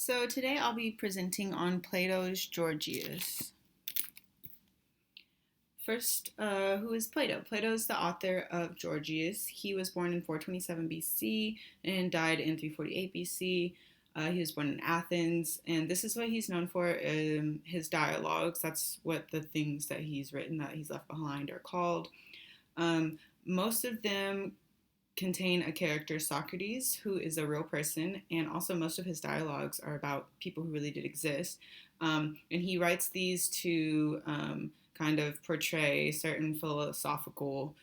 So today I'll be presenting on Plato's Gorgias. First, who is Plato? Plato is the author of Gorgias. He was born in 427 BC and died in 348 BC. He was born in Athens, and this is what he's known for, his dialogues. That's what the things that he's written that he's left behind are called. Most of them contain a character, Socrates, who is a real person, and also most of his dialogues are about people who really did exist. And he writes these to kind of portray certain philosophical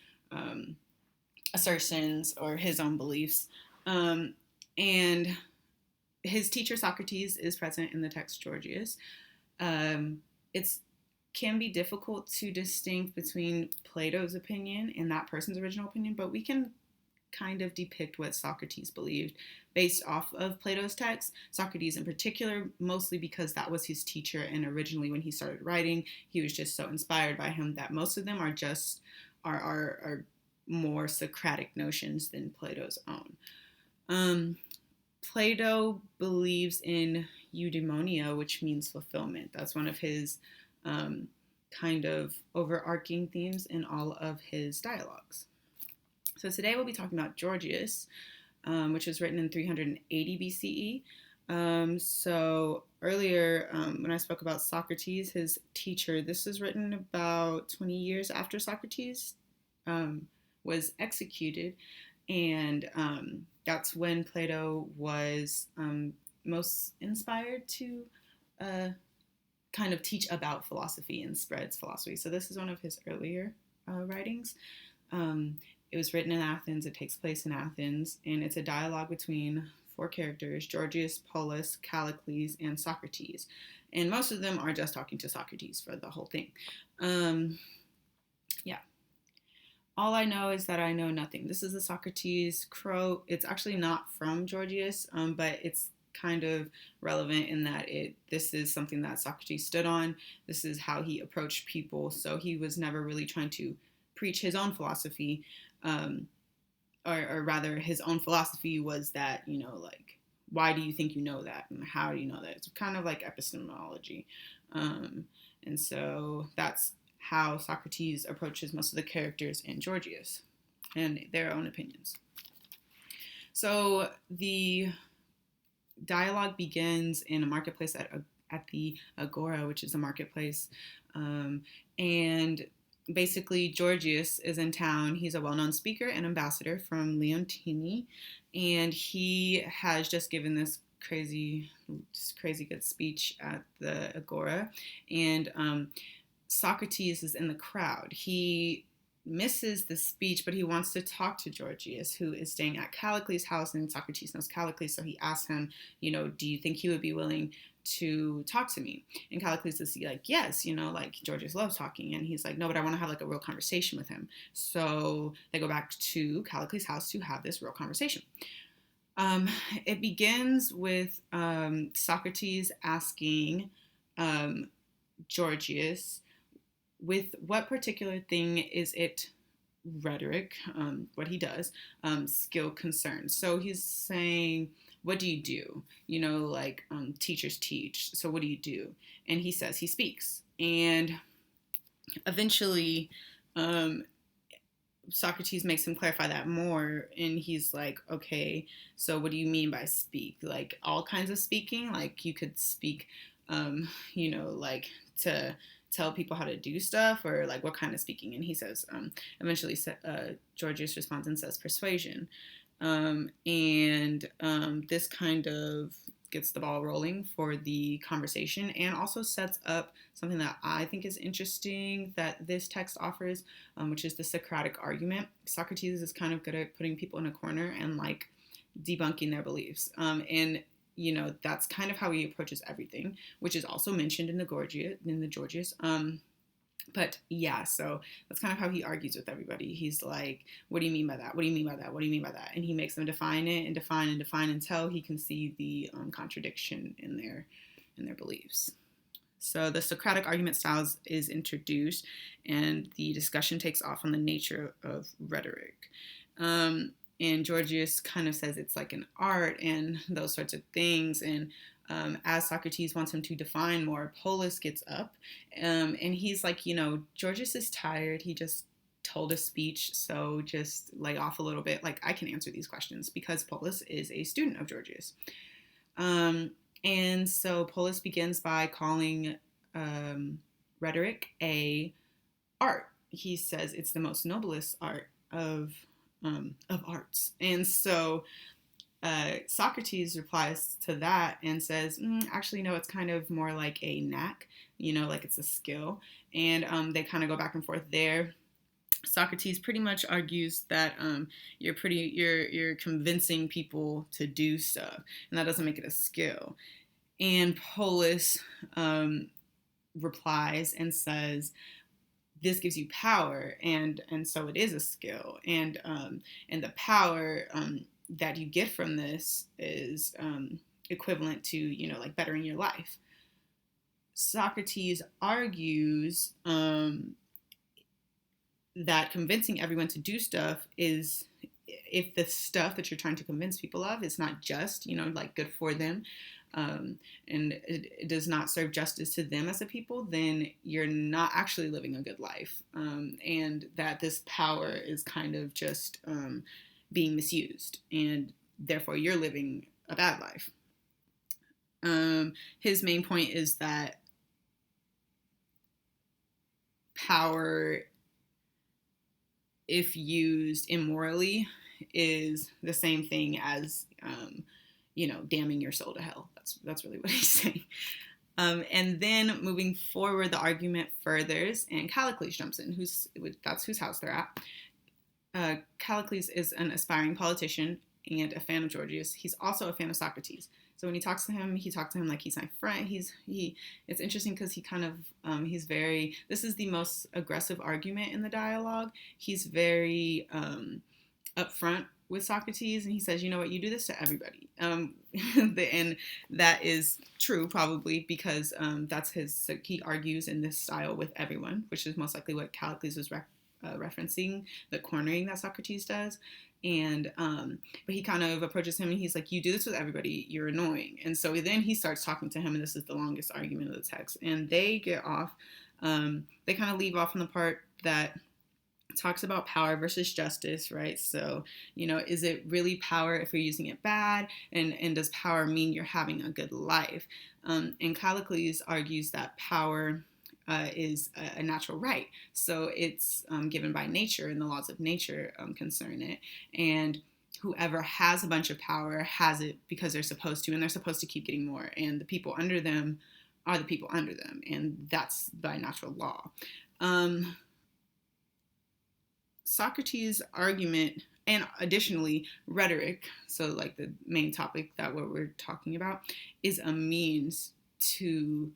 assertions or his own beliefs. And his teacher, Socrates, is present in the text Gorgias. It's can be difficult to distinguish between Plato's opinion and that person's original opinion, but we can kind of depict what Socrates believed based off of Plato's text. Socrates in particular, mostly because that was his teacher, and originally when he started writing, he was just so inspired by him that most of them are just are more Socratic notions than Plato's own. Plato believes in eudaimonia, which means fulfillment. That's one of his kind of overarching themes in all of his dialogues. So today we'll be talking about Gorgias, which was written in 380 BCE. So earlier, when I spoke about Socrates, his teacher, this was written about 20 years after Socrates was executed. And that's when Plato was most inspired to kind of teach about philosophy and spreads philosophy. So this is one of his earlier writings. It was written in Athens. It takes place in Athens, and it's a dialogue between four characters: Gorgias, Polus, Callicles, and Socrates. And most of them are just talking to Socrates for the whole thing. Yeah. All I know is that I know nothing. This is a Socrates quote. It's actually not from Gorgias, but it's kind of relevant in that this is something that Socrates stood on. This is how he approached people. So he was never really trying to preach his own philosophy. Or rather, his own philosophy was that, like, why do you think you know that? And how do you know that? It's kind of like epistemology. And so that's how Socrates approaches most of the characters in Gorgias and their own opinions. So the dialogue begins in a marketplace at the Agora, which is a marketplace. And basically, Gorgias is in town. He's a well-known speaker and ambassador from Leontini, and he has just given this crazy good speech at the Agora, and Socrates is in the crowd. He misses the speech, but he wants to talk to Gorgias, who is staying at Callicles' house, and Socrates knows Callicles, so he asks him, do you think he would be willing to talk to me? And Callicles is like, yes, like Gorgias loves talking. And he's like, no, but I want to have like a real conversation with him. So they go back to Callicles' house to have this real conversation. It begins with Socrates asking Gorgias, with what particular thing is it rhetoric, what he does, skill concerned. So he's saying, what do you do? Teachers teach. So what do you do? And he says he speaks. And eventually, Socrates makes him clarify that more. And he's like, okay, so what do you mean by speak? Like all kinds of speaking? Like you could speak, like to tell people how to do stuff, or like what kind of speaking? And he says, eventually Gorgias responds and says persuasion. This kind of gets the ball rolling for the conversation, and also sets up something that I think is interesting that this text offers, which is the Socratic argument. Socrates is kind of good at putting people in a corner and like debunking their beliefs. That's kind of how he approaches everything, which is also mentioned in the Gorgias. But yeah, so that's kind of how he argues with everybody. He's like, what do you mean by that? What do you mean by that? What do you mean by that? And he makes them define it and define and define until he can see the contradiction in their beliefs. So the Socratic argument styles is introduced, and the discussion takes off on the nature of rhetoric. And And Gorgias kind of says it's like an art and those sorts of things. And as Socrates wants him to define more, Polus gets up and he's like, Gorgias is tired. He just told a speech, so just lay off a little bit. Like, I can answer these questions because Polus is a student of Gorgias. And so Polus begins by calling rhetoric a art. He says it's the most noblest art of arts. And so Socrates replies to that and says, actually, no, it's kind of more like a knack, like it's a skill. And they kind of go back and forth there. Socrates pretty much argues that you're convincing people to do stuff, and that doesn't make it a skill. And Polus replies and says, this gives you power, and so it is a skill, and the power that you get from this is equivalent to like bettering your life. Socrates argues that convincing everyone to do stuff is, if the stuff that you're trying to convince people of is not just like good for them, and it does not serve justice to them as a people, then you're not actually living a good life, and that this power is kind of just being misused, and therefore you're living a bad life. His main point is that power, if used immorally, is the same thing as damning your soul to hell. That's really what he's saying. And then moving forward, the argument furthers, and Callicles jumps in. That's whose house they're at. Callicles is an aspiring politician and a fan of Gorgias. He's also a fan of Socrates. So when he talks to him like he's my friend. It's interesting because he kind of this is the most aggressive argument in the dialogue. He's very upfront with Socrates, and he says, you know what, you do this to everybody. And that is true, probably, because he argues in this style with everyone, which is most likely what Callicles was referencing, the cornering that Socrates does. And but he kind of approaches him and he's like, you do this with everybody, you're annoying. And so then he starts talking to him, and this is the longest argument of the text, and they get off, they kind of leave off on the part that talks about power versus justice, right? So, is it really power if you're using it bad? And does power mean you're having a good life? And Callicles argues that power is a natural right. So it's given by nature, and the laws of nature concern it. And whoever has a bunch of power has it because they're supposed to, and they're supposed to keep getting more. And the people under them are the people under them, and that's by natural law. Socrates' argument, and additionally rhetoric, so like the main topic that what we're talking about, is a means to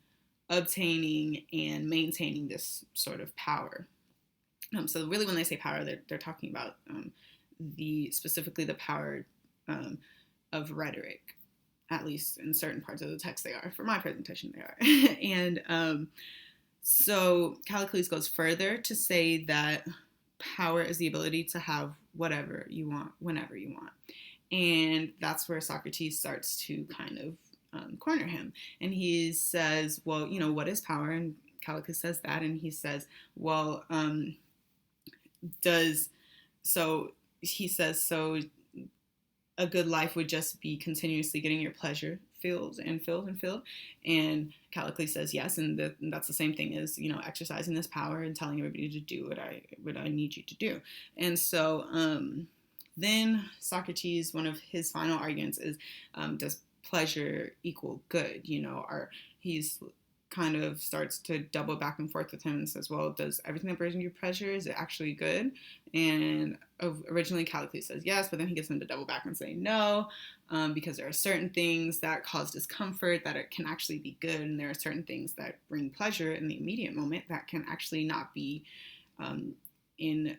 obtaining and maintaining this sort of power. So really, when they say power, they're talking about specifically the power of rhetoric. At least in certain parts of the text they are. For my presentation, they are. And so Callicles goes further to say that power is the ability to have whatever you want, whenever you want. And that's where Socrates starts to kind of corner him. And he says, well, what is power? And Callicles says that, and he says, well, a good life would just be continuously getting your pleasure filled and filled and filled. And Callicles says yes, and that's the same thing as exercising this power and telling everybody to do what I need you to do. And so then Socrates, one of his final arguments is, does pleasure equal good? He's kind of starts to double back and forth with him and says, well, does everything that brings you pleasure, is it actually good? And originally Callicles says yes, but then he gets him to double back and say no, because there are certain things that cause discomfort that it can actually be good, and there are certain things that bring pleasure in the immediate moment that can actually not be in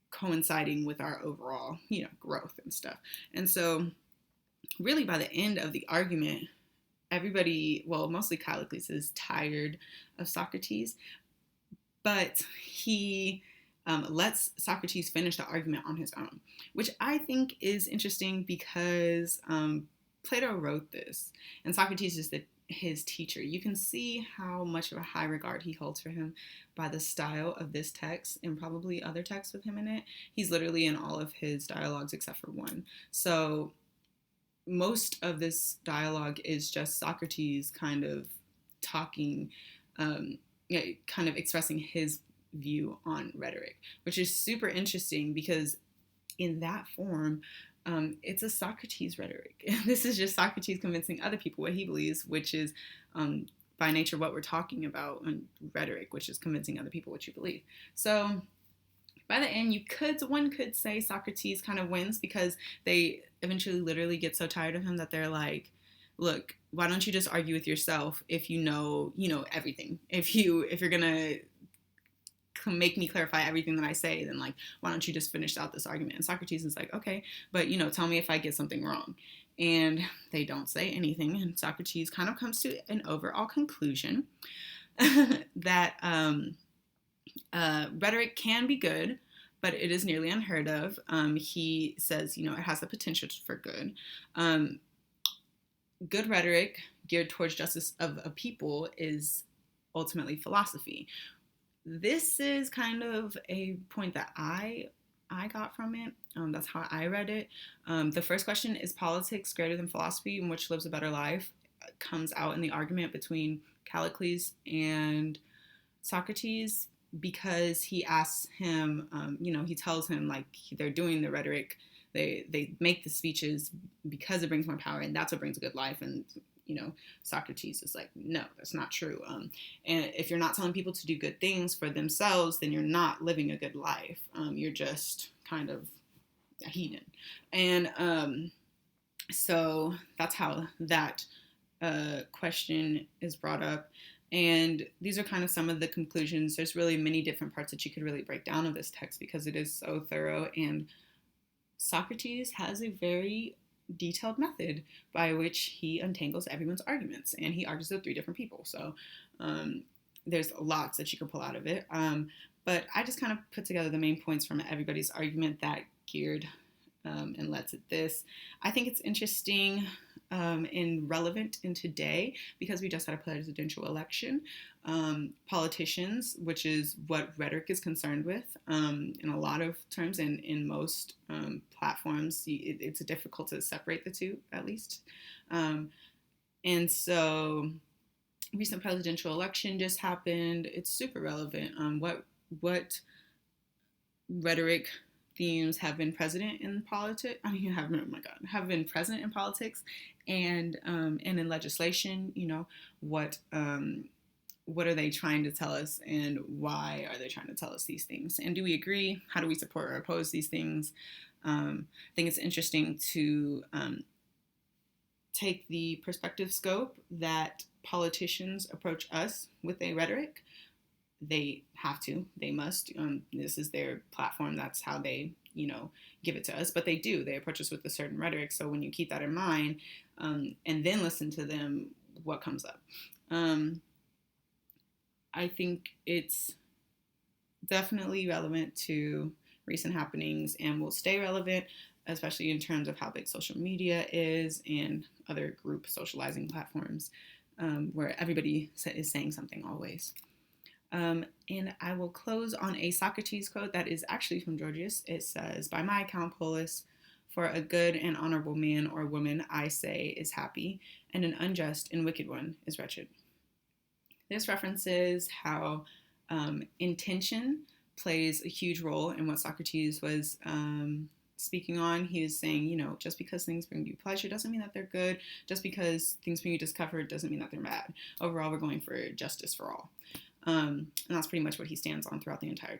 coinciding with our overall growth and stuff. And so really by the end of the argument, everybody, well, mostly Callicles, is tired of Socrates, but he lets Socrates finish the argument on his own, which I think is interesting because Plato wrote this, and Socrates is his teacher. You can see how much of a high regard he holds for him by the style of this text and probably other texts with him in it. He's literally in all of his dialogues except for one. So most of this dialogue is just Socrates kind of talking, kind of expressing his view on rhetoric, which is super interesting because in that form, it's a Socrates rhetoric. This is just Socrates convincing other people what he believes, which is by nature what we're talking about in rhetoric, which is convincing other people what you believe. So by the end, one could say Socrates kind of wins because they eventually literally get so tired of him that they're like, look, why don't you just argue with yourself if you know everything? If you're gonna make me clarify everything that I say, then like, why don't you just finish out this argument? And Socrates is like, okay, but tell me if I get something wrong. And they don't say anything. And Socrates kind of comes to an overall conclusion that rhetoric can be good, but it is nearly unheard of. He says, it has the potential for good. Good rhetoric geared towards justice of a people is ultimately philosophy. This is kind of a point that I got from it. That's how I read it. The first question, is politics greater than philosophy, and which lives a better life, comes out in the argument between Callicles and Socrates, because he asks him, he tells him like they're doing the rhetoric, they make the speeches because it brings more power, and that's what brings a good life. And Socrates is like, no, that's not true. And if you're not telling people to do good things for themselves, then you're not living a good life. You're just kind of a heathen. And so that's how that question is brought up. And these are kind of some of the conclusions. There's really many different parts that you could really break down of this text because it is so thorough. And Socrates has a very detailed method by which he untangles everyone's arguments, and he argues with 3 different people. So there's lots that you can pull out of it. But I just kind of put together the main points from everybody's argument that geared and led to this. I think it's interesting and relevant in today because we just had a presidential election. Politicians, which is what rhetoric is concerned with, in a lot of terms, and in most platforms, it's difficult to separate the two, at least. And so, recent presidential election just happened. It's super relevant. What rhetoric themes have been present in politics? Have been present in politics and in legislation. What are they trying to tell us, and why are they trying to tell us these things? And do we agree? How do we support or oppose these things? I think it's interesting to take the perspective scope that politicians approach us with a rhetoric. They have to, they must. This is their platform. That's how they, give it to us. But they do. They approach us with a certain rhetoric. So when you keep that in mind, and then listen to them, what comes up? I think it's definitely relevant to recent happenings and will stay relevant, especially in terms of how big social media is and other group socializing platforms where everybody is saying something always. And I will close on a Socrates quote that is actually from Gorgias. It says, "By my account, Polus, for a good and honorable man or woman, I say, is happy, and an unjust and wicked one is wretched." This references how intention plays a huge role in what Socrates was speaking on. He was saying, just because things bring you pleasure doesn't mean that they're good. Just because things bring you discomfort doesn't mean that they're bad. Overall, we're going for justice for all. And that's pretty much what he stands on throughout the entire